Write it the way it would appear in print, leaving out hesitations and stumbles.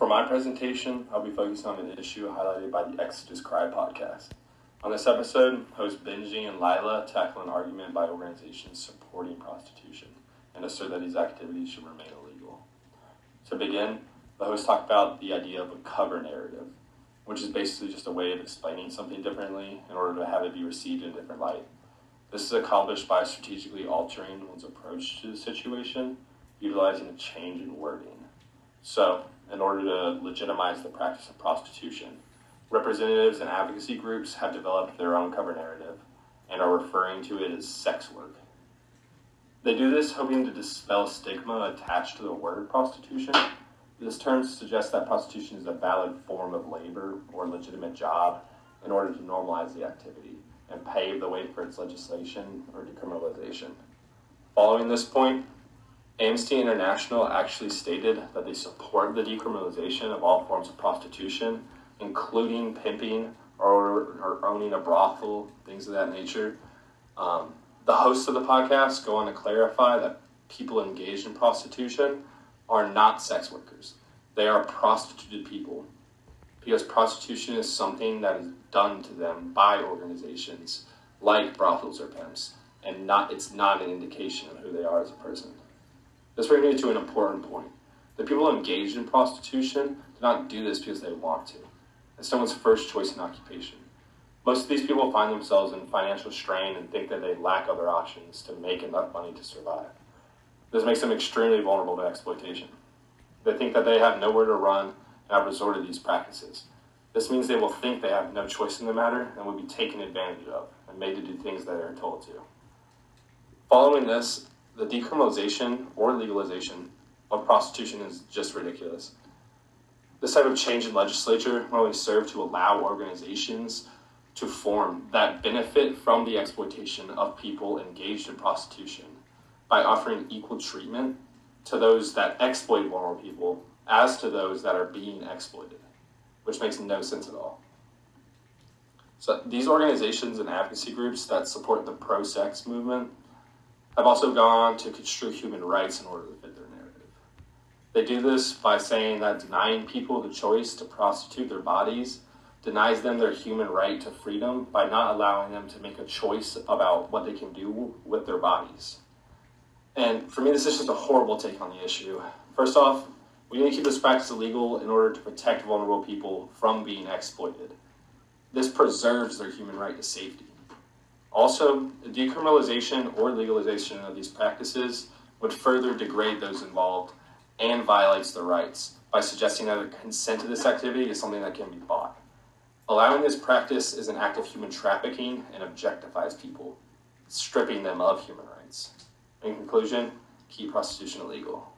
For my presentation, I'll be focusing on an issue highlighted by the Exodus Cry podcast. On this episode, hosts Benji and Lila tackle an argument by organizations supporting prostitution and assert that these activities should remain illegal. To begin, the hosts talk about the idea of a cover narrative, which is basically just a way of explaining something differently in order to have it be received in a different light. This is accomplished by strategically altering one's approach to the situation, utilizing a change in wording. So, in order to legitimize the practice of prostitution, representatives and advocacy groups have developed their own cover narrative and are referring to it as sex work. They do this hoping to dispel stigma attached to the word prostitution. This term suggests that prostitution is a valid form of labor or legitimate job in order to normalize the activity and pave the way for its legislation or decriminalization. Following this point, Amnesty International actually stated that they support the decriminalization of all forms of prostitution, including pimping or owning a brothel, things of that nature. The hosts of the podcast go on to clarify that people engaged in prostitution are not sex workers. They are prostituted people, because prostitution is something that is done to them by organizations like brothels or pimps, and it's not an indication of who they are as a person. This brings me to an important point. The people engaged in prostitution do not do this because they want to. It's someone's first choice in occupation. Most of these people find themselves in financial strain and think that they lack other options to make enough money to survive. This makes them extremely vulnerable to exploitation. They think that they have nowhere to run and have resorted to these practices. This means they will think they have no choice in the matter and will be taken advantage of and made to do things that they are told to. Following this, the decriminalization or legalization of prostitution is just ridiculous. This type of change in legislature will only serve to allow organizations to form that benefit from the exploitation of people engaged in prostitution by offering equal treatment to those that exploit vulnerable people as to those that are being exploited, which makes no sense at all. So these organizations and advocacy groups that support the pro-sex movement have also gone on to construe human rights in order to fit their narrative. They do this by saying that denying people the choice to prostitute their bodies denies them their human right to freedom by not allowing them to make a choice about what they can do with their bodies. And for me, this is just a horrible take on the issue. First off, we need to keep this practice illegal in order to protect vulnerable people from being exploited. This preserves their human right to safety. Also, the decriminalization or legalization of these practices would further degrade those involved and violates their rights by suggesting that consent to this activity is something that can be bought. Allowing this practice is an act of human trafficking and objectifies people, stripping them of human rights. In conclusion, keep prostitution illegal.